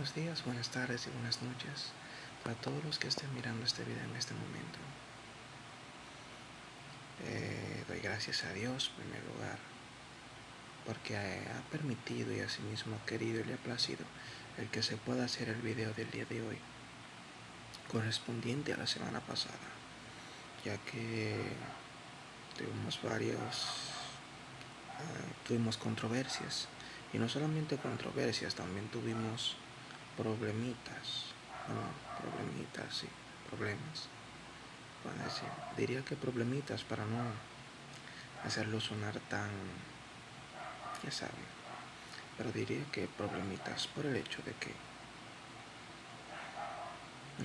buenos días, buenas tardes y buenas noches para todos los que estén mirando este video en este momento. Doy gracias a Dios en primer lugar porque ha permitido y asimismo ha querido y le ha placido el que se pueda hacer el video del día de hoy correspondiente a la semana pasada, ya que tuvimos controversias, y no solamente controversias, también tuvimos problemitas, sí, problemas, puedo decir, diría que problemitas para no hacerlo sonar tan, ya saben, pero diría que problemitas por el hecho de que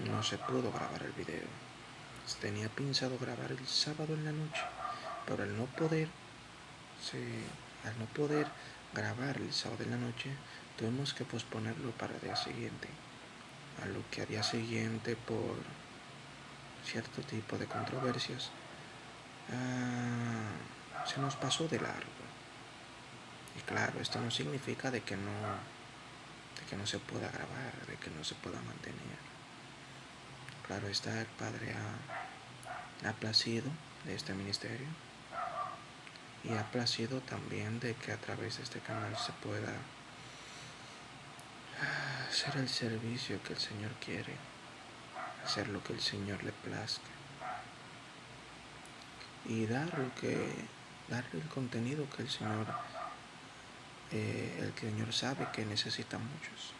no se pudo grabar el video. Tenía pensado grabar el sábado en la noche, pero al no poder grabar el sábado en la noche, tuvimos que posponerlo para el día siguiente, a lo que al día siguiente, por cierto tipo de controversias, se nos pasó de largo. Y claro, esto no significa de que no se pueda grabar, de que no se pueda mantener. Claro está, el Padre ha placido de este ministerio, y ha placido también de que a través de este canal se pueda hacer el servicio que el Señor quiere, hacer lo que el Señor le plazca y darle el contenido que el Señor sabe que necesitan muchos,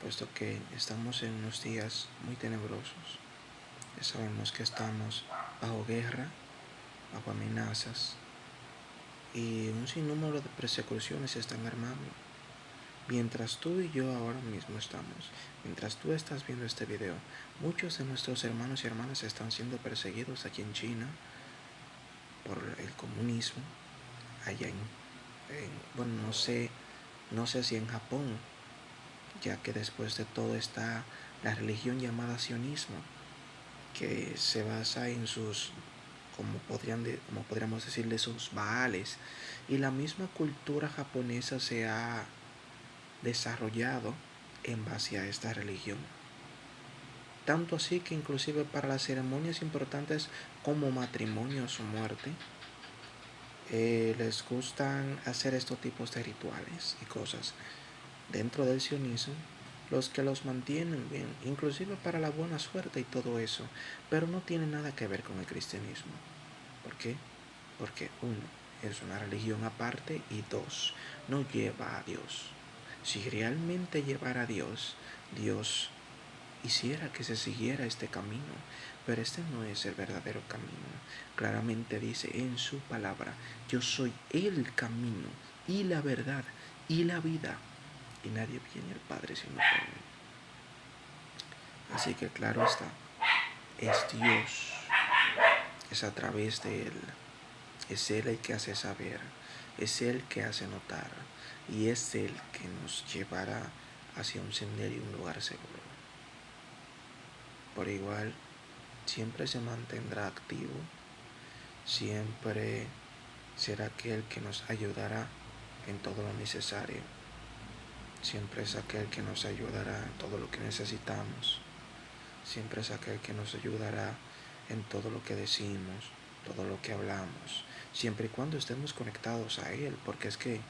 puesto que estamos en unos días muy tenebrosos. Ya sabemos que estamos bajo guerra, bajo amenazas, y un sinnúmero de persecuciones se están armando. Mientras tú y yo ahora mismo mientras tú estás viendo este video, muchos de nuestros hermanos y hermanas están siendo perseguidos aquí en China por el comunismo, allá bueno, no sé si en Japón, ya que después de todo está la religión llamada sionismo, que se basa en sus, como podríamos decirle, sus baales, y la misma cultura japonesa se ha desarrollado en base a esta religión. Tanto así que inclusive para las ceremonias importantes como matrimonios o muerte, les gustan hacer estos tipos de rituales y cosas dentro del sionismo, los que los mantienen bien, inclusive para la buena suerte y todo eso, pero no tiene nada que ver con el cristianismo. ¿Por qué? Porque uno, es una religión aparte, y dos, no lleva a Dios. Si realmente llevara a Dios, Dios hiciera que se siguiera este camino, pero este no es el verdadero camino. Claramente dice en su palabra: yo soy el camino y la verdad y la vida, y nadie viene al Padre sino por mí. Así que claro está, es Dios, es a través de Él, es Él el que hace saber, es Él que hace notar, y es Él que nos llevará hacia un sendero y un lugar seguro. Por igual, siempre se mantendrá activo, siempre será aquel que nos ayudará en todo lo necesario, siempre es aquel que nos ayudará en todo lo que necesitamos, siempre es aquel que nos ayudará en todo lo que decimos, todo lo que hablamos, siempre y cuando estemos conectados a Él, porque es que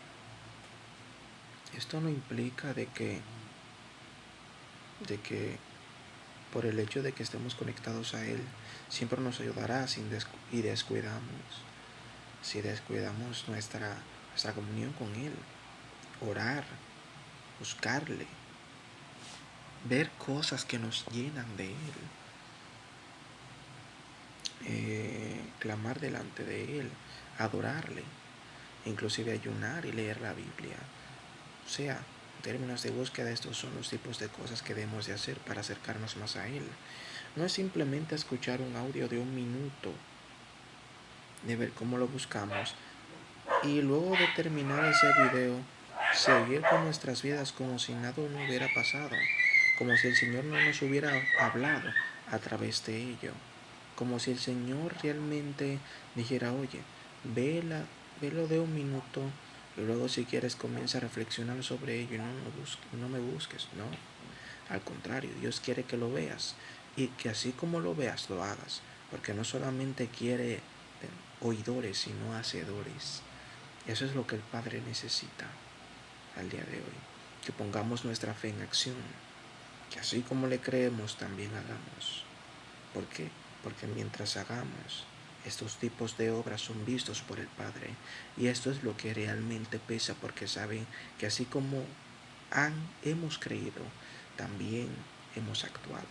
esto no implica de que por el hecho de que estemos conectados a Él, siempre nos ayudará y si descuidamos nuestra comunión con Él, orar, buscarle, ver cosas que nos llenan de Él, clamar delante de Él, adorarle, inclusive ayunar y leer la Biblia. O sea, en términos de búsqueda, estos son los tipos de cosas que debemos de hacer para acercarnos más a Él. No es simplemente escuchar un audio de 1 minuto, de ver cómo lo buscamos, y luego de terminar ese video, seguir con nuestras vidas como si nada no hubiera pasado, como si el Señor no nos hubiera hablado a través de ello, como si el Señor realmente dijera: oye, velo de 1 minuto, Y luego si quieres comienza a reflexionar sobre ello y no me busques, no. Al contrario, Dios quiere que lo veas y que así como lo veas, lo hagas. Porque no solamente quiere oidores, sino hacedores. Eso es lo que el Padre necesita al día de hoy. Que pongamos nuestra fe en acción. Que así como le creemos, también hagamos. ¿Por qué? Porque mientras hagamos, estos tipos de obras son vistos por el Padre. Y esto es lo que realmente pesa, porque saben que así como hemos creído, también hemos actuado.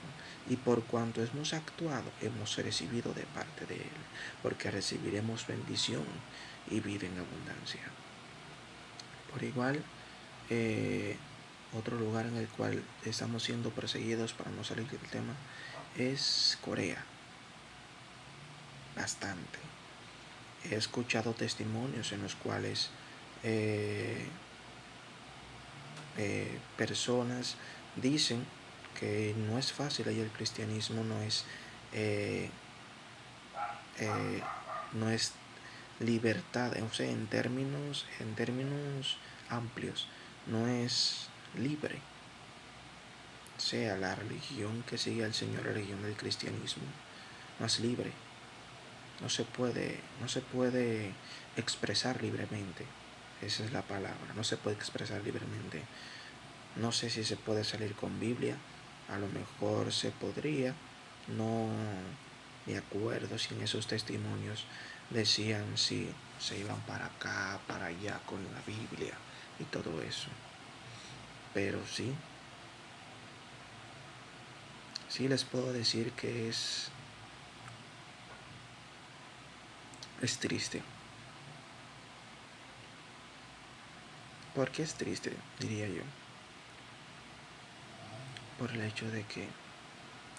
Y por cuanto hemos actuado, hemos recibido de parte de Él, porque recibiremos bendición y vida en abundancia. Por igual, otro lugar en el cual estamos siendo perseguidos, para no salir del tema, es Corea. Bastante. He escuchado testimonios en los cuales personas dicen que no es fácil y el cristianismo eh, eh, no es libertad, o sea, en términos amplios, no es libre. O sea, la religión que sigue al Señor, la religión del cristianismo, no es libre. No se puede expresar libremente. Esa es la palabra, no se puede expresar libremente. No sé si se puede salir con Biblia, a lo mejor se podría, no me acuerdo si en esos testimonios decían si se iban para acá, para allá con la Biblia y todo eso. Pero sí les puedo decir que es triste. ¿Por qué es triste? Diría yo. Por el hecho de que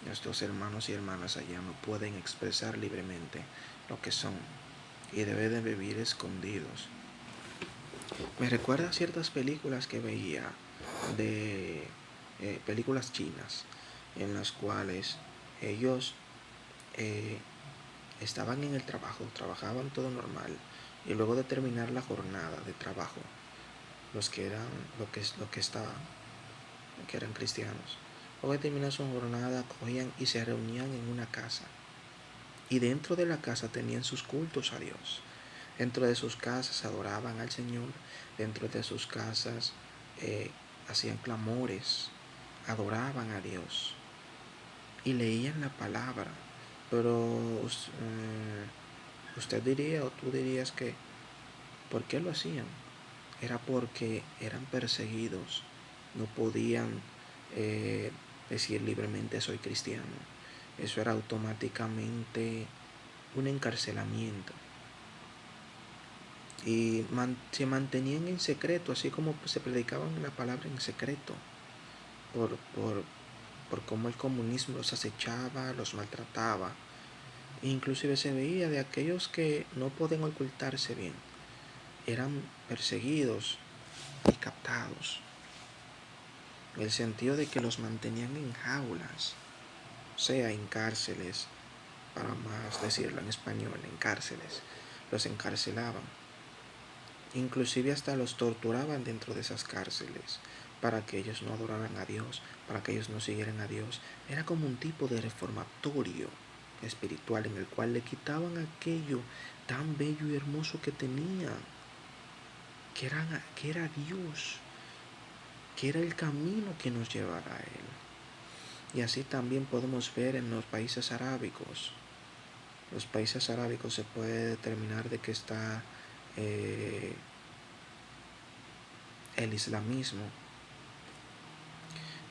nuestros hermanos y hermanas allá no pueden expresar libremente lo que son y deben de vivir escondidos. Me recuerda a ciertas películas que veía de películas chinas en las cuales ellos eh, estaban en el trabajo, trabajaban todo normal y luego de terminar la jornada de trabajo, los que eran lo que estaban, que eran cristianos, luego de terminar su jornada cogían y se reunían en una casa y dentro de la casa tenían sus cultos a Dios. Dentro de sus casas adoraban al Señor, dentro de sus casas hacían clamores, adoraban a Dios y leían la palabra. Pero usted diría o tú dirías que ¿por qué lo hacían? Era porque eran perseguidos, no podían decir libremente soy cristiano. Eso era automáticamente un encarcelamiento. Y se mantenían en secreto, así como se predicaban la palabra en secreto, por, por, por cómo el comunismo los acechaba, los maltrataba. E inclusive se veía de aquellos que no podían ocultarse bien, eran perseguidos y captados, en el sentido de que los mantenían en jaulas, o sea, en cárceles, para más decirlo en español, en cárceles, los encarcelaban. Inclusive hasta los torturaban dentro de esas cárceles para que ellos no adoraran a Dios, para que ellos no siguieran a Dios. Era como un tipo de reformatorio espiritual en el cual le quitaban aquello tan bello y hermoso que tenían, que era Dios, que era el camino que nos llevara a Él. Y así también podemos ver en los países arábicos. Los países arábicos se puede determinar de que está el islamismo,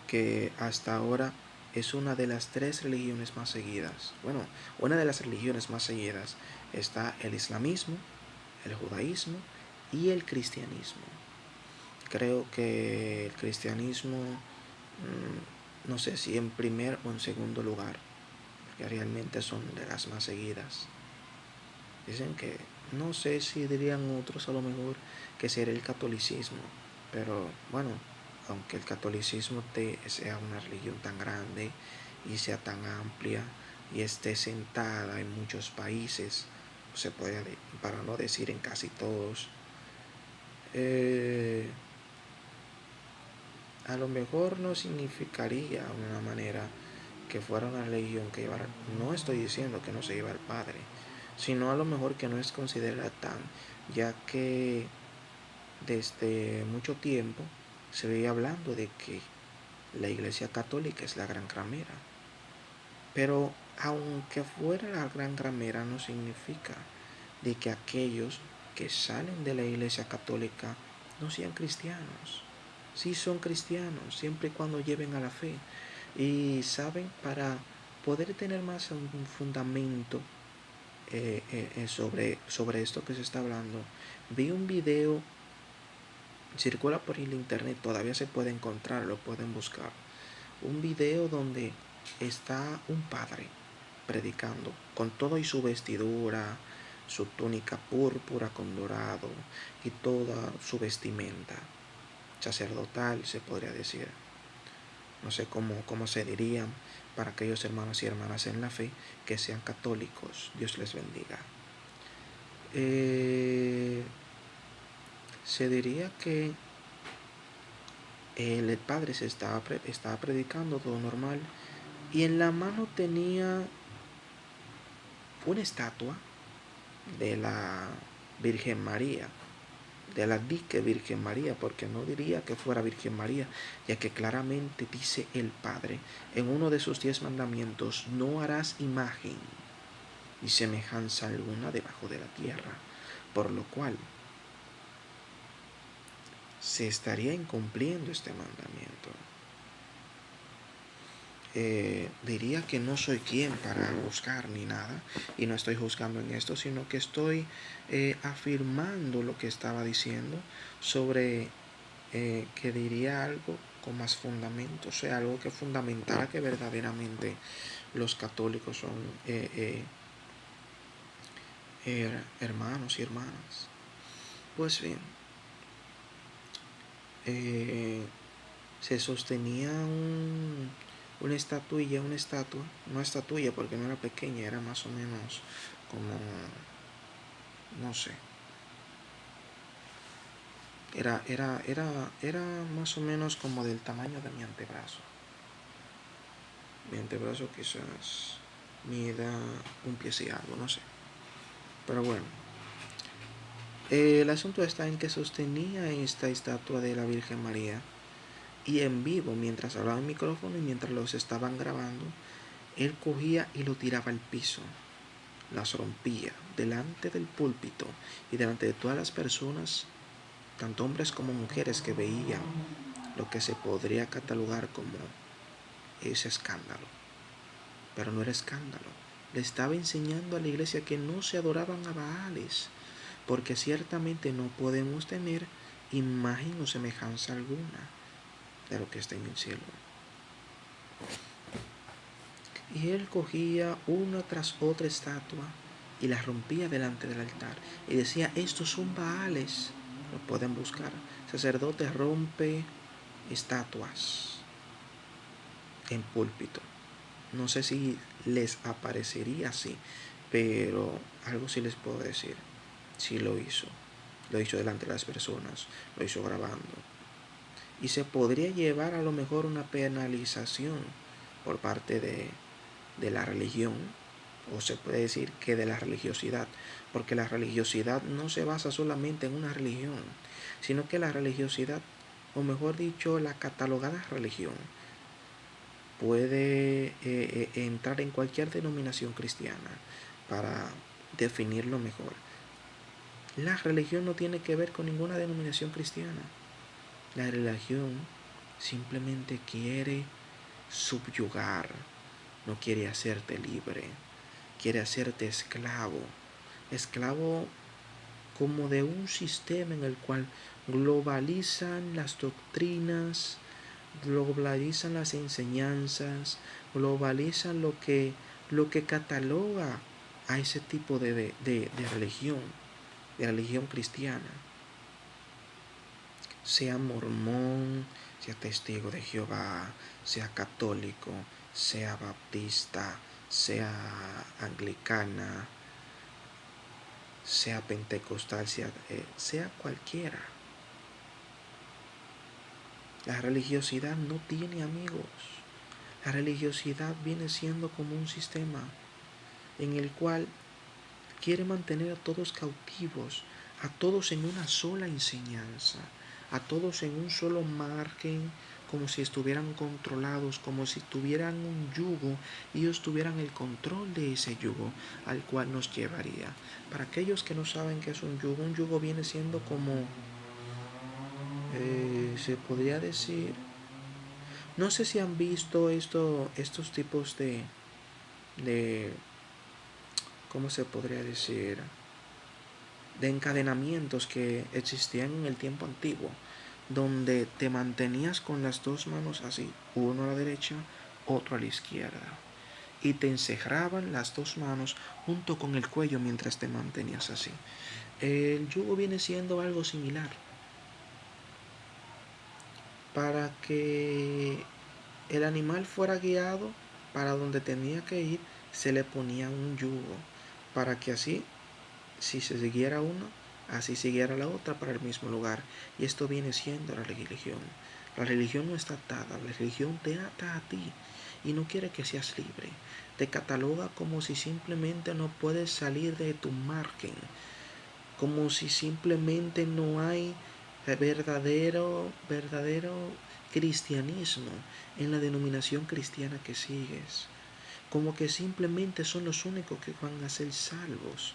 que hasta ahora es una de las 3 religiones más seguidas. Bueno, una de las religiones más seguidas está el islamismo, el judaísmo y el cristianismo. Creo que el cristianismo, no sé si en primer o en segundo lugar, porque realmente son de las más seguidas. Dicen que, no sé si dirían otros a lo mejor, que sería el catolicismo, pero bueno, aunque el catolicismo sea una religión tan grande y sea tan amplia y esté sentada en muchos países, se puede, para no decir en casi todos, eh, a lo mejor no significaría una manera que fuera una religión que llevara, no estoy diciendo que no se lleva al Padre, sino a lo mejor que no es considerada tan, ya que desde mucho tiempo se veía hablando de que la Iglesia Católica es la gran ramera. Pero aunque fuera la gran ramera, no significa de que aquellos que salen de la Iglesia Católica no sean cristianos. Sí son cristianos, siempre y cuando lleven a la fe. Y saben, para poder tener más un fundamento sobre esto que se está hablando, vi un video, circula por el internet, todavía se puede encontrar, lo pueden buscar. Un video donde está un padre predicando con todo y su vestidura, su túnica púrpura con dorado y toda su vestimenta sacerdotal, se podría decir. No sé cómo se dirían para aquellos hermanos y hermanas en la fe que sean católicos. Dios les bendiga. Se diría que el padre estaba predicando todo normal y en la mano tenía una estatua de la Virgen María, de la dique Virgen María, porque no diría que fuera Virgen María, ya que claramente dice el Padre en uno de sus 10 mandamientos: no harás imagen ni semejanza alguna debajo de la tierra, por lo cual se estaría incumpliendo este mandamiento. Diría que no soy quien para juzgar ni nada, y no estoy juzgando en esto, sino que estoy afirmando lo que estaba diciendo sobre que diría algo con más fundamento, o sea, algo que fundamentara que verdaderamente los católicos son hermanos y hermanas. Pues bien, se sostenía una estatua, no estatuilla porque no era pequeña, era más o menos como, no sé, era más o menos como del tamaño de mi antebrazo. Mi antebrazo quizás mida un pie y algo, no sé. Pero bueno, el asunto está en que sostenía esta estatua de la Virgen María y en vivo, mientras hablaba en micrófono y mientras los estaban grabando, él cogía y lo tiraba al piso, las rompía delante del púlpito y delante de todas las personas, tanto hombres como mujeres, que veían lo que se podría catalogar como ese escándalo. Pero no era escándalo. Le estaba enseñando a la iglesia que no se adoraban a Baales, porque ciertamente no podemos tener imagen o semejanza alguna de lo que está en el cielo. Y él cogía una tras otra estatua y las rompía delante del altar y decía: estos son Baales. Lo pueden buscar. Sacerdote rompe estatuas en púlpito. No sé si les aparecería así, pero algo sí les puedo decir. Sí lo hizo. Lo hizo delante de las personas. Lo hizo grabando. Y se podría llevar a lo mejor una penalización por parte de la religión, o se puede decir que de la religiosidad, porque la religiosidad no se basa solamente en una religión, sino que la religiosidad, o mejor dicho, la catalogada religión, puede entrar en cualquier denominación cristiana para definirlo mejor. La religión no tiene que ver con ninguna denominación cristiana. La religión simplemente quiere subyugar, no quiere hacerte libre, quiere hacerte esclavo. Esclavo como de un sistema en el cual globalizan las doctrinas, globalizan las enseñanzas, globalizan lo que cataloga a ese tipo de religión cristiana. Sea mormón, sea testigo de Jehová, sea católico, sea baptista, sea anglicana, sea pentecostal, sea cualquiera. La religiosidad no tiene amigos. La religiosidad viene siendo como un sistema en el cual quiere mantener a todos cautivos, a todos en una sola enseñanza, a todos en un solo margen, como si estuvieran controlados, como si tuvieran un yugo y ellos tuvieran el control de ese yugo al cual nos llevaría. Para aquellos que no saben qué es un yugo viene siendo como, se podría decir, no sé si han visto estos tipos de, ¿cómo se podría decir? De encadenamientos que existían en el tiempo antiguo, donde te mantenías con las dos manos así, uno a la derecha, otro a la izquierda, y te encerraban las dos manos junto con el cuello mientras te mantenías así. El yugo viene siendo algo similar. Para que el animal fuera guiado para donde tenía que ir, se le ponía un yugo, para que así, si se siguiera uno, así siguiera la otra para el mismo lugar. Y esto viene siendo la religión. La religión no está atada, la religión te ata a ti y no quiere que seas libre. Te cataloga como si simplemente no puedes salir de tu margen, como si simplemente no hay verdadero cristianismo en la denominación cristiana que sigues, como que simplemente son los únicos que van a ser salvos.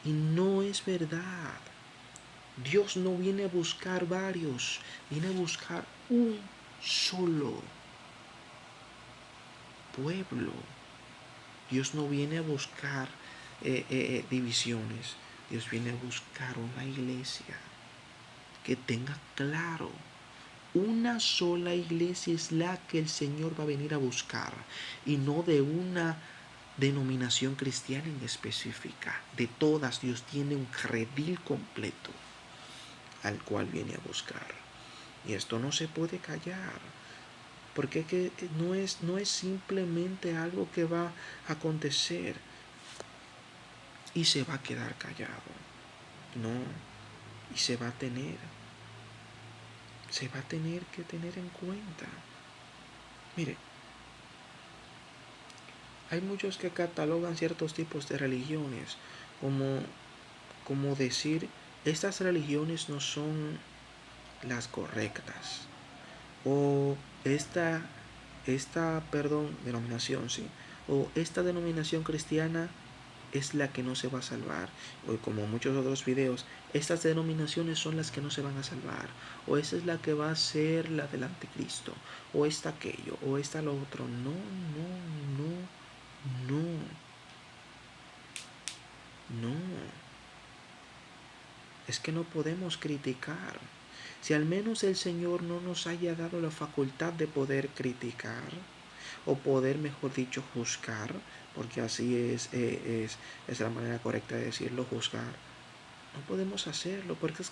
Y no es verdad. Dios no viene a buscar varios, viene a buscar un solo pueblo. Dios no viene a buscar divisiones. Dios viene a buscar una iglesia que tenga claro. Una sola iglesia es la que el Señor va a venir a buscar, y no de una denominación cristiana en específica. De todas, Dios tiene un redil completo al cual viene a buscar. Y esto no se puede callar, porque que no es simplemente algo que va a acontecer y se va a quedar callado. No, y se va a tener que tener en cuenta. Mire, hay muchos que catalogan ciertos tipos de religiones como decir, estas religiones no son las correctas, o denominación, sí, o esta denominación cristiana es la que no se va a salvar, o como muchos otros videos, estas denominaciones son las que no se van a salvar, o esa es la que va a ser la del anticristo, o esta aquello, o esta lo otro. No, no, no, no, no. Es que no podemos criticar. Si al menos el Señor no nos haya dado la facultad de poder criticar, o poder, mejor dicho, juzgar, porque así es la manera correcta de decirlo, juzgar, no podemos hacerlo, porque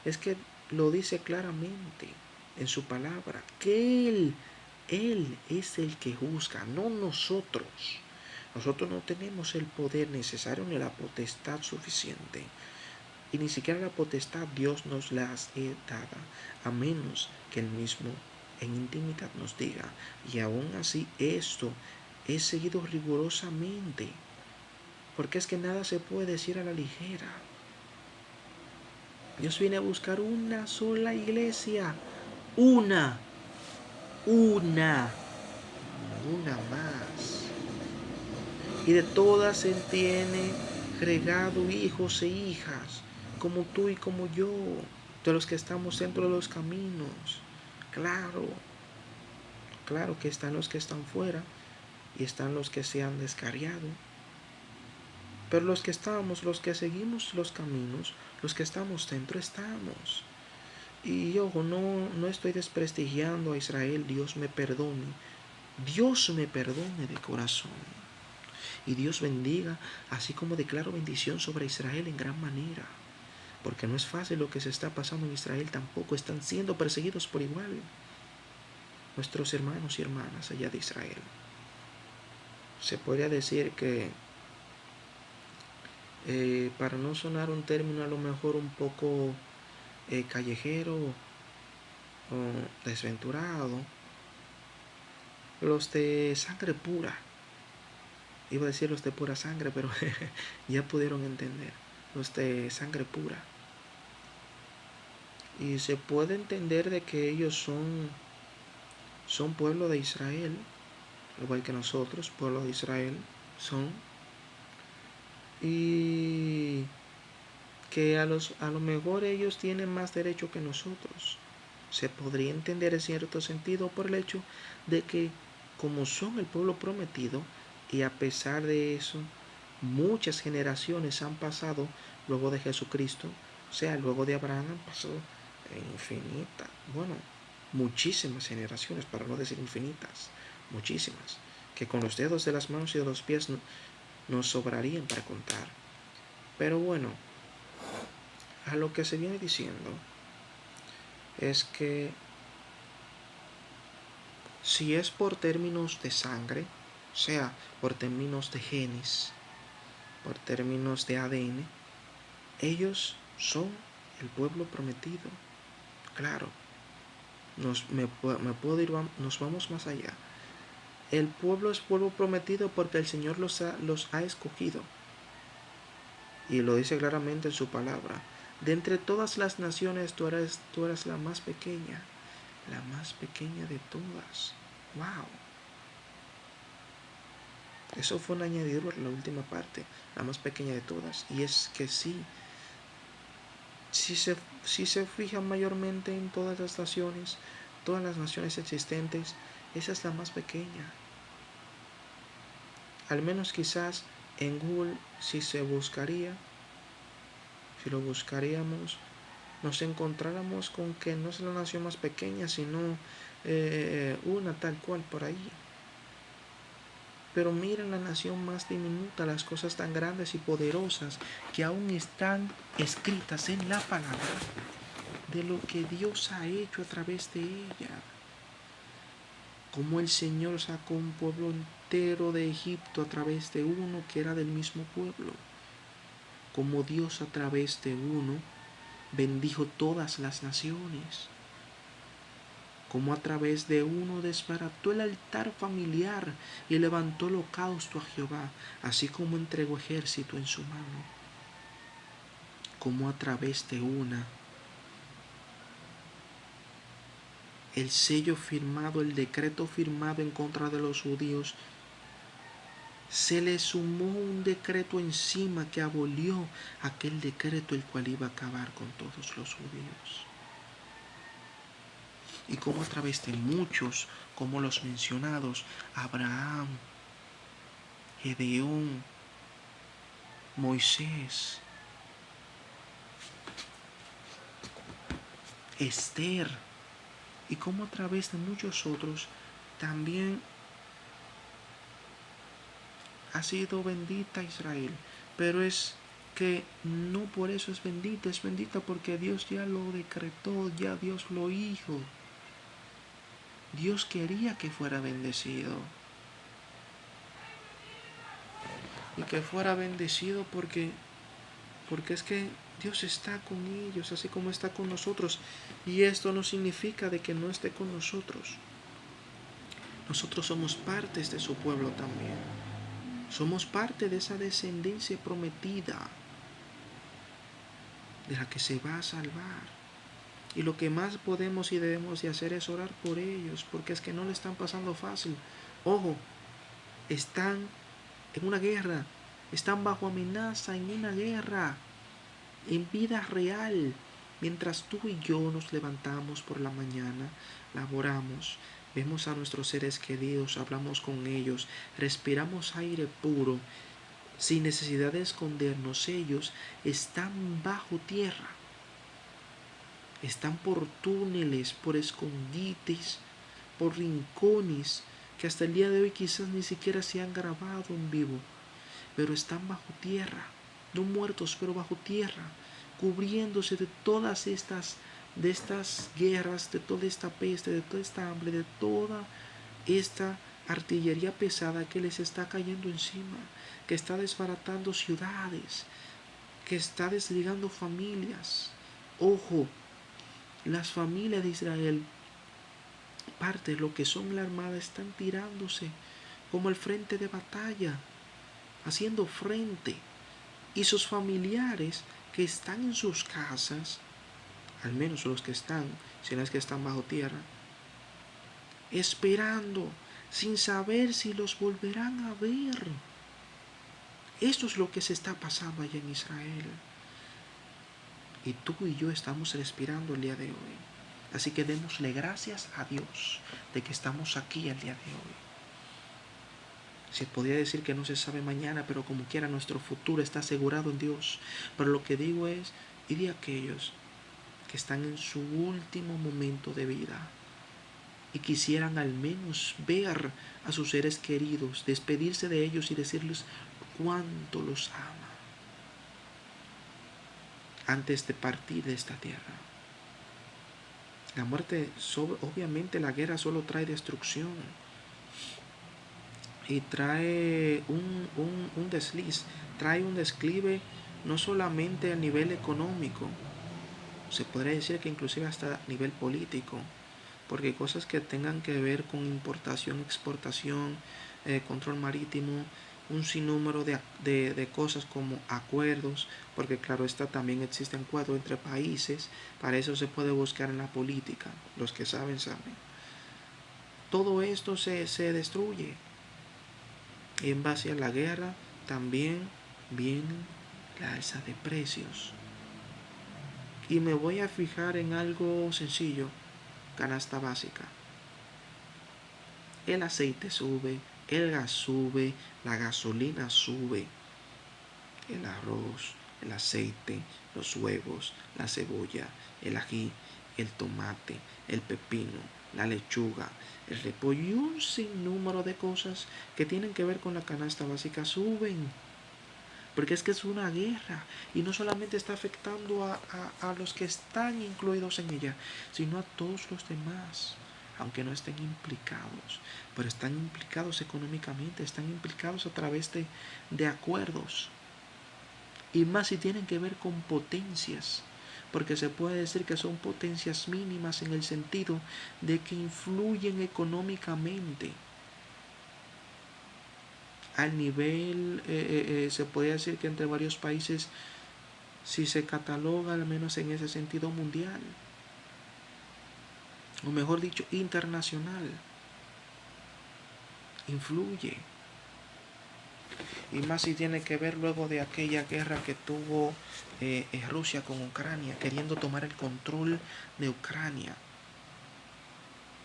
es que lo dice claramente en su palabra, que Él es el que juzga, no nosotros. Nosotros no tenemos el poder necesario ni la potestad suficiente. Y ni siquiera la potestad Dios nos las ha dado, a menos que Él mismo en intimidad nos diga. Y aún así esto es seguido rigurosamente, porque es que nada se puede decir a la ligera. Dios viene a buscar una sola iglesia, una más. Y de todas Él tiene regado hijos e hijas, como tú y como yo, de los que estamos dentro de los caminos. Claro, claro que están los que están fuera y están los que se han descarriado. Pero los que estamos, los que seguimos los caminos, los que estamos dentro, estamos. Y ojo, no estoy desprestigiando a Israel, Dios me perdone. Dios me perdone de corazón. Y Dios bendiga, así como declaro bendición sobre Israel en gran manera. Porque no es fácil lo que se está pasando en Israel tampoco. Están siendo perseguidos por igual nuestros hermanos y hermanas allá de Israel. Se podría decir que, para no sonar un término a lo mejor un poco callejero, desventurados, los de sangre pura. Iba a decir los de pura sangre, pero ya pudieron entender. Los de sangre pura. Y se puede entender de que ellos son pueblo de Israel, igual que nosotros, pueblo de Israel, son. Y que a lo mejor ellos tienen más derecho que nosotros. Se podría entender en cierto sentido por el hecho de que como son el pueblo prometido, y a pesar de eso, muchas generaciones han pasado luego de Jesucristo, o sea, luego de Abraham han pasado infinitas, bueno, muchísimas generaciones, para no decir infinitas, muchísimas, que con los dedos de las manos y de los pies nos sobrarían para contar. Pero bueno, a lo que se viene diciendo es que si es por términos de sangre, o sea, por términos de genes, por términos de ADN, ellos son el pueblo prometido. Claro, nos vamos más allá. El pueblo es pueblo prometido porque el Señor los ha escogido. Y lo dice claramente en su palabra. De entre todas las naciones tú eres la más pequeña de todas. ¡Wow! Eso fue un añadido en la última parte, la más pequeña de todas. Y es que sí, si se fijan mayormente en todas las naciones existentes, esa es la más pequeña. Al menos quizás en Google, si lo buscaríamos, nos encontráramos con que no es la nación más pequeña, sino una tal cual por ahí. Pero miren la nación más diminuta, las cosas tan grandes y poderosas que aún están escritas en la palabra de lo que Dios ha hecho a través de ella. Como el Señor sacó un pueblo entero de Egipto a través de uno que era del mismo pueblo. Como Dios a través de uno bendijo todas las naciones. Como a través de uno desbarató el altar familiar y levantó holocausto a Jehová, así como entregó ejército en su mano. Como a través de una, el sello firmado, el decreto firmado en contra de los judíos, se le sumó un decreto encima que abolió aquel decreto el cual iba a acabar con todos los judíos. Y como a través de muchos, como los mencionados, Abraham, Gedeón, Moisés, Esther, y como a través de muchos otros, también ha sido bendita Israel. Pero es que no por eso es bendita porque Dios ya lo decretó, ya Dios lo hizo. Dios quería que fuera bendecido. Y que fuera bendecido porque es que Dios está con ellos, así como está con nosotros. Y esto no significa de que no esté con nosotros. Nosotros somos partes de su pueblo también. Somos parte de esa descendencia prometida, de la que se va a salvar. Y lo que más podemos y debemos de hacer es orar por ellos, porque es que no le están pasando fácil. Ojo, están en una guerra, están bajo amenaza en una guerra, en vida real. Mientras tú y yo nos levantamos por la mañana, laboramos, vemos a nuestros seres queridos, hablamos con ellos, respiramos aire puro, sin necesidad de escondernos, ellos están bajo tierra. Están por túneles, por escondites, por rincones que hasta el día de hoy quizás ni siquiera se han grabado en vivo, pero están bajo tierra, no muertos, pero bajo tierra, cubriéndose de todas estas guerras, de toda esta peste, de toda esta hambre, de toda esta artillería pesada que les está cayendo encima, que está desbaratando ciudades, que está desligando familias. Ojo, las familias de Israel parte de lo que son la armada están tirándose como el frente de batalla, haciendo frente. Y sus familiares que están en sus casas, al menos los que están, si no es que están bajo tierra, esperando, sin saber si los volverán a ver. Esto es lo que se está pasando allá en Israel. Y tú y yo estamos respirando el día de hoy. Así que démosle gracias a Dios de que estamos aquí el día de hoy. Se podría decir que no se sabe mañana, pero como quiera nuestro futuro está asegurado en Dios. Pero lo que digo es, y de aquellos que están en su último momento de vida y quisieran al menos ver a sus seres queridos, despedirse de ellos y decirles cuánto los ama antes de partir de esta tierra. La muerte, obviamente la guerra solo trae destrucción y trae un desliz, trae un declive no solamente a nivel económico, se podría decir que inclusive hasta a nivel político, porque cosas que tengan que ver con importación, exportación, control marítimo, un sinnúmero de cosas como acuerdos, porque claro está, también existen acuerdos entre países, para eso se puede buscar en la política, los que saben, saben. Todo esto se destruye. Y en base a la guerra también viene la alza de precios. Y me voy a fijar en algo sencillo, canasta básica. El aceite sube, el gas sube, la gasolina sube, el arroz, el aceite, los huevos, la cebolla, el ají, el tomate, el pepino, la lechuga, el repollo y un sinnúmero de cosas que tienen que ver con la canasta básica suben. Porque es que es una guerra y no solamente está afectando a los que están incluidos en ella, sino a todos los demás, aunque no estén implicados, pero están implicados económicamente, están implicados a través de acuerdos. Y más si tienen que ver con potencias, porque se puede decir que son potencias mínimas en el sentido de que influyen económicamente al nivel, se puede decir que entre varios países, si se cataloga al menos en ese sentido mundial, o mejor dicho, internacional, influye. Y más si tiene que ver luego de aquella guerra que tuvo Rusia con Ucrania, queriendo tomar el control de Ucrania.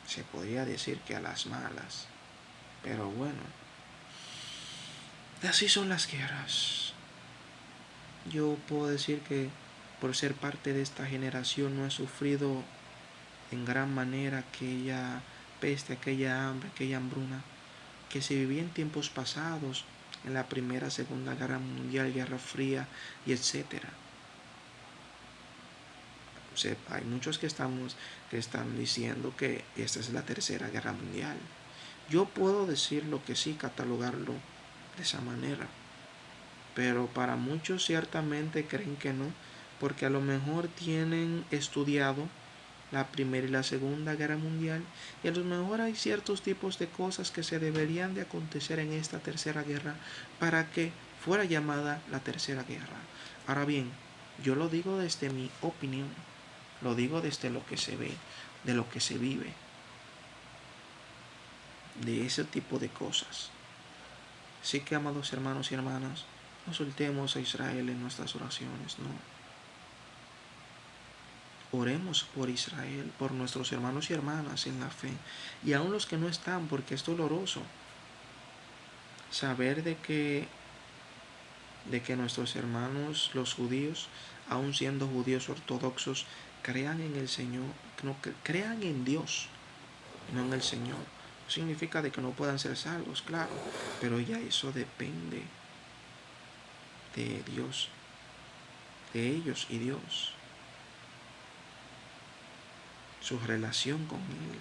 Se podría decir que a las malas, pero bueno, así son las guerras. Yo puedo decir que por ser parte de esta generación no he sufrido en gran manera aquella peste, aquella hambre, aquella hambruna que se vivía en tiempos pasados, en la Primera, Segunda Guerra Mundial, Guerra Fría y etcétera. O sea, hay muchos que están diciendo que esta es la Tercera Guerra Mundial. Yo puedo decirlo que sí, catalogarlo de esa manera, pero para muchos ciertamente creen que no, porque a lo mejor tienen estudiado la Primera y la Segunda Guerra Mundial y a lo mejor hay ciertos tipos de cosas que se deberían de acontecer en esta Tercera Guerra para que fuera llamada la Tercera Guerra. Ahora bien, yo lo digo desde mi opinión, lo digo desde lo que se ve, de lo que se vive, de ese tipo de cosas. Así que, amados hermanos y hermanas, no soltemos a Israel en nuestras oraciones, no. Oremos por Israel, por nuestros hermanos y hermanas en la fe, y aun los que no están, porque es doloroso saber de que nuestros hermanos, los judíos, aun siendo judíos ortodoxos, crean en el Señor, no, crean en Dios, no en el Señor. No significa de que no puedan ser salvos, claro, pero ya eso depende de Dios, de ellos y Dios, su relación con Él.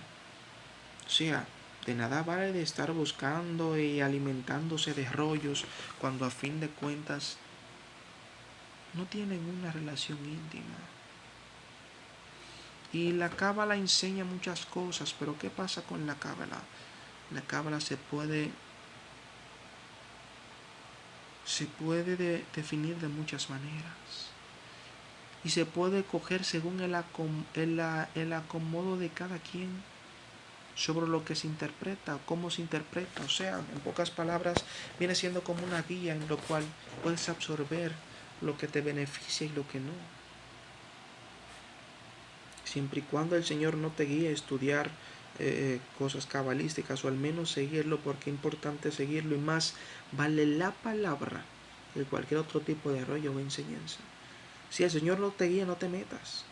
O sea, de nada vale de estar buscando y alimentándose de rollos cuando a fin de cuentas no tienen una relación íntima. Y la cábala enseña muchas cosas, pero ¿qué pasa con la cábala? La cábala se puede definir de muchas maneras. Y se puede coger según el acomodo de cada quien sobre lo que se interpreta, cómo se interpreta. O sea, en pocas palabras, viene siendo como una guía en lo cual puedes absorber lo que te beneficia y lo que no. Siempre y cuando el Señor no te guíe a estudiar cosas cabalísticas, o al menos seguirlo, porque es importante seguirlo, y más vale la palabra que cualquier otro tipo de rollo o enseñanza. Si el Señor no te guía, no te metas.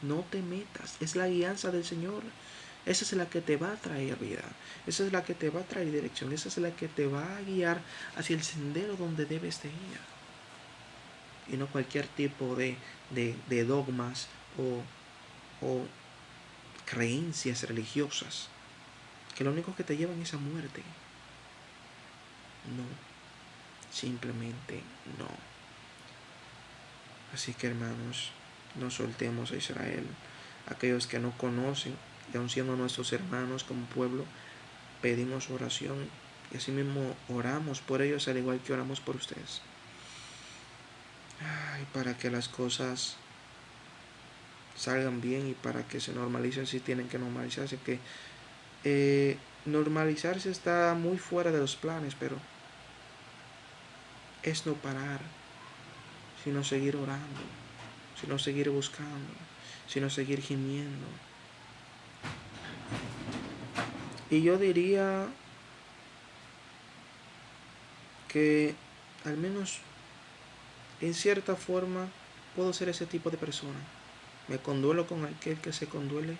No te metas. Es la guianza del Señor. Esa es la que te va a traer vida. Esa es la que te va a traer dirección. Esa es la que te va a guiar hacia el sendero donde debes de ir. Y no cualquier tipo de dogmas o creencias religiosas que lo único que te llevan es a muerte. No. Simplemente no. Así que, hermanos, no soltemos a Israel. Aquellos que no conocen, y aun siendo nuestros hermanos como pueblo, pedimos oración y así mismo oramos por ellos, al igual que oramos por ustedes. Para que las cosas salgan bien y para que se normalicen, si tienen que normalizarse. Que normalizarse está muy fuera de los planes, pero es no parar, sino seguir orando, sino seguir buscando, sino seguir gimiendo. Y yo diría que al menos en cierta forma puedo ser ese tipo de persona. Me conduelo con aquel que se conduele,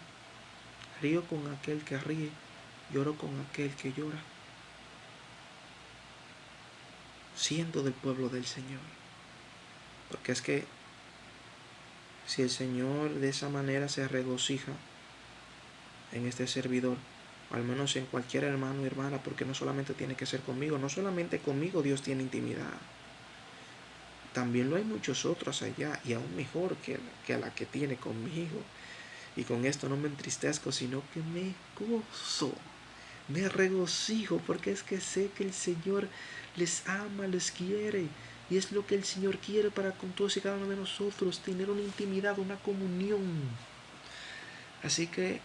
río con aquel que ríe, lloro con aquel que llora, siendo del pueblo del Señor. Porque es que si el Señor de esa manera se regocija en este servidor, o al menos en cualquier hermano o hermana, porque no solamente tiene que ser conmigo, no solamente conmigo Dios tiene intimidad, también lo hay muchos otros allá, y aún mejor que la que tiene conmigo. Y con esto no me entristezco, sino que me gozo, me regocijo, porque es que sé que el Señor les ama, les quiere, y es lo que el Señor quiere para con todos y cada uno de nosotros, tener una intimidad, una comunión. Así que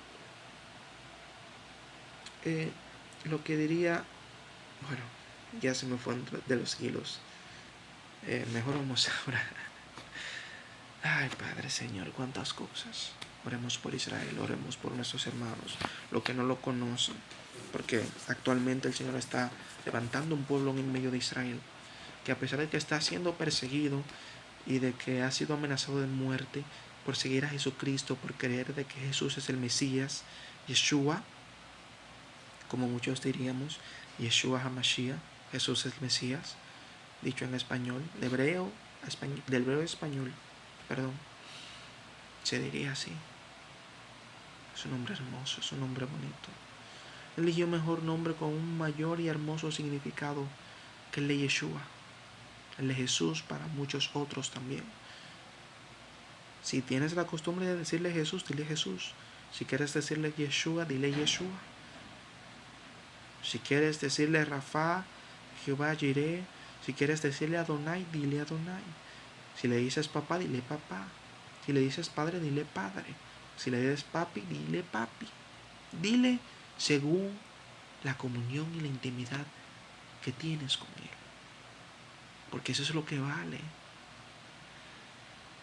lo que diría, bueno, ya se me fue de los hilos. Mejor vamos a orar. Ay, Padre Señor, cuántas cosas. Oremos por Israel, oremos por nuestros hermanos, los que no lo conocen, porque actualmente el Señor está levantando un pueblo en medio de Israel, que a pesar de que está siendo perseguido y de que ha sido amenazado de muerte por seguir a Jesucristo, por creer de que Jesús es el Mesías, Yeshua, como muchos diríamos, Yeshua HaMashiach, Jesús es el Mesías, dicho en español, del hebreo español, perdón, se diría así. Es un nombre hermoso, es un nombre bonito. Él eligió mejor nombre con un mayor y hermoso significado que el de Yeshua, el de Jesús para muchos otros también. Si tienes la costumbre de decirle Jesús, dile Jesús. Si quieres decirle Yeshua, dile Yeshua. Si quieres decirle Rafa, Jehová Jireh, si quieres decirle Adonai, dile Adonai. Si le dices papá, dile papá. Si le dices padre, dile padre. Si le dices papi, dile papi. Dile según la comunión y la intimidad que tienes con Él. Porque eso es lo que vale.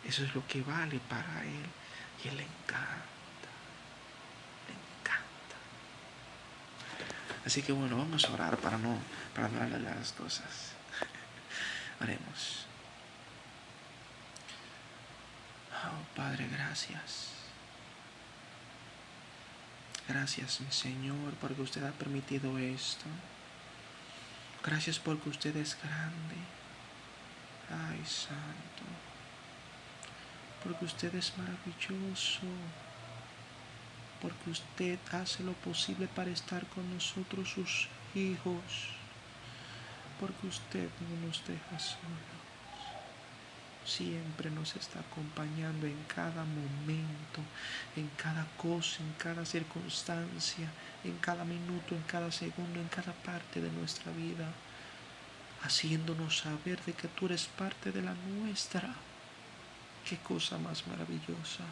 Eso es lo que vale para Él. Y Él le encanta. Le encanta. Así que bueno, vamos a orar para no hablar las cosas. Oremos. Oh, Padre, gracias. Gracias, mi Señor, porque usted ha permitido esto. Gracias porque usted es grande. Ay, Santo. Porque usted es maravilloso. Porque usted hace lo posible para estar con nosotros, sus hijos. Porque usted no nos deja solos. siempre nos está acompañando en cada momento, en cada cosa, en cada circunstancia, en cada minuto, en cada segundo, en cada parte de nuestra vida, haciéndonos saber de que tú eres parte de la nuestra. Qué cosa más maravillosa.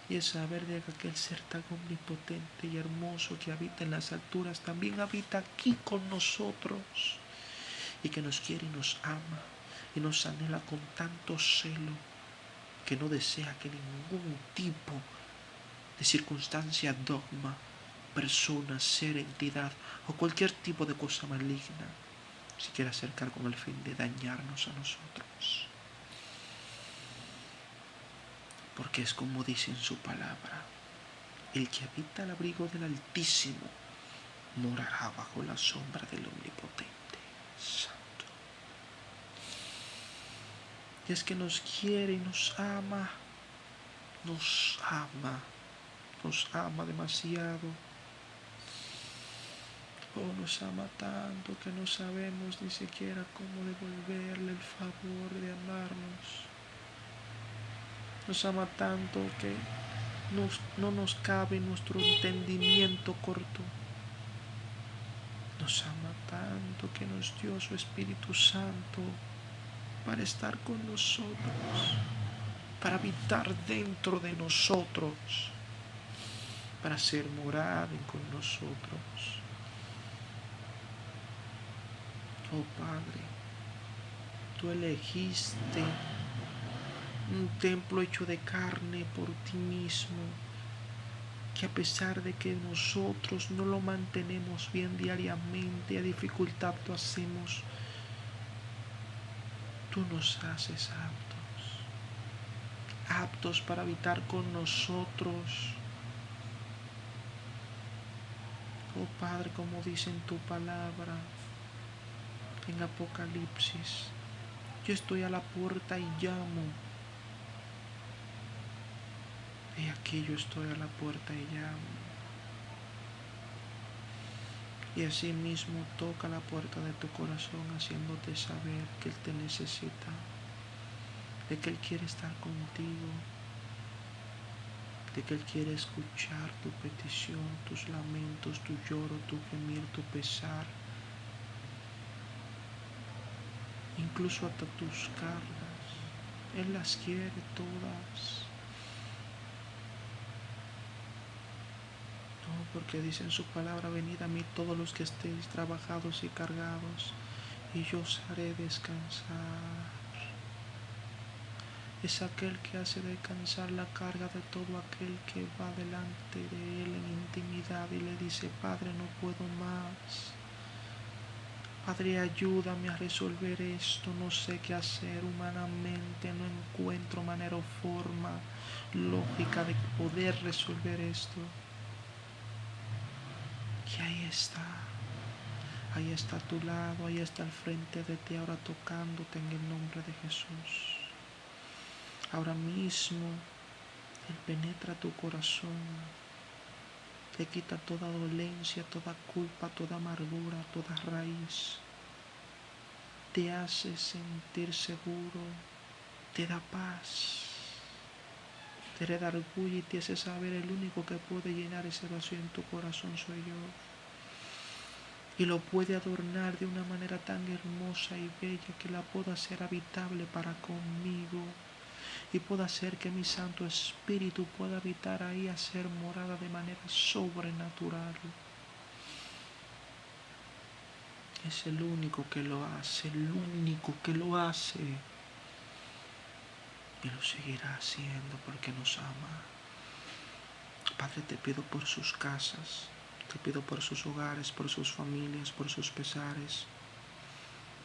Y es saber de que aquel ser tan omnipotente y hermoso que habita en las alturas también habita aquí con nosotros, y que nos quiere y nos ama y nos anhela con tanto celo, que no desea que ningún tipo de circunstancia, dogma, persona, ser, entidad o cualquier tipo de cosa maligna se quiera acercar con el fin de dañarnos a nosotros. Porque es como dice en su palabra: el que habita al abrigo del Altísimo morará bajo la sombra del Omnipotente. Santo. Y es que nos quiere y nos ama, nos ama demasiado. Oh, nos ama tanto que no sabemos ni siquiera cómo devolverle el favor de amarnos. Nos ama tanto que no nos cabe nuestro entendimiento corto. Nos ama tanto que nos dio su Espíritu Santo para estar con nosotros, para habitar dentro de nosotros, para ser morada con nosotros. Oh Padre, tú elegiste un templo hecho de carne por ti mismo, que a pesar de que nosotros no lo mantenemos bien diariamente, a dificultad lo hacemos, tú nos haces aptos para habitar con nosotros. Oh Padre, como dice en tu palabra en Apocalipsis: yo estoy a la puerta y llamo. He aquí, yo estoy a la puerta y llamo. Y así mismo toca la puerta de tu corazón, haciéndote saber que Él te necesita, de que Él quiere estar contigo, de que Él quiere escuchar tu petición, tus lamentos, tu lloro, tu gemir, tu pesar, incluso hasta tus cargas. Él las quiere todas. No, porque dice en su palabra: venid a mí todos los que estéis trabajados y cargados, y yo os haré descansar. Es aquel que hace descansar la carga de todo aquel que va delante de Él en intimidad y le dice: Padre, no puedo más. Padre, ayúdame a resolver esto, no sé qué hacer humanamente, no encuentro manera o forma lógica de poder resolver esto. Y ahí está a tu lado, ahí está al frente de ti, ahora tocándote en el nombre de Jesús. Ahora mismo Él penetra tu corazón, te quita toda dolencia, toda culpa, toda amargura, toda raíz. Te hace sentir seguro, te da paz, te da orgullo y te hace saber: el único que puede llenar ese vacío en tu corazón soy yo. Y lo puede adornar de una manera tan hermosa y bella que la puedo hacer habitable para conmigo. Y puedo hacer que mi Santo Espíritu pueda habitar ahí, hacer morada de manera sobrenatural. Es el único que lo hace, el único que lo hace. Y lo seguirá haciendo porque nos ama. Padre, te pido por sus casas, te pido por sus hogares, por sus familias, por sus pesares,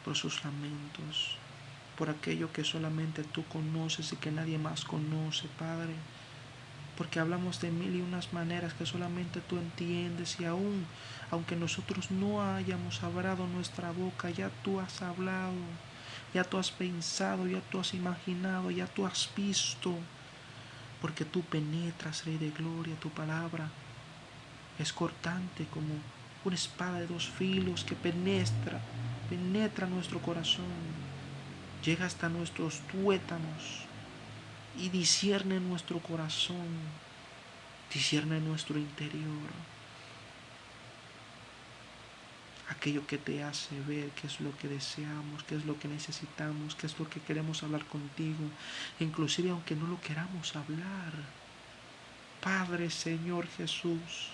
por sus lamentos, por aquello que solamente tú conoces y que nadie más conoce, Padre. Porque hablamos de mil y unas maneras que solamente tú entiendes, y aunque nosotros no hayamos hablado nuestra boca, ya tú has hablado, ya tú has pensado, ya tú has imaginado, ya tú has visto. Porque tú penetras, Rey de Gloria, tu palabra es cortante como una espada de dos filos que penetra nuestro corazón. llega hasta nuestros tuétanos y discierne nuestro corazón, discierne nuestro interior. Aquello que te hace ver qué es lo que deseamos, qué es lo que necesitamos, qué es lo que queremos hablar contigo, inclusive aunque no lo queramos hablar. Padre, Señor Jesús,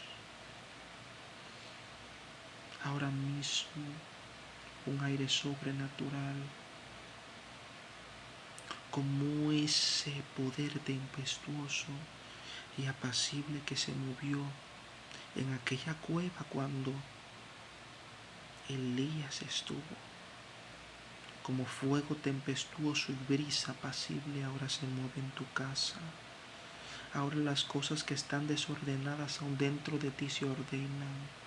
ahora mismo un aire sobrenatural, como ese poder tempestuoso y apacible que se movió en aquella cueva cuando Elías estuvo. Como fuego tempestuoso y brisa apacible ahora se mueve en tu casa. Ahora las cosas que están desordenadas aún dentro de ti se ordenan.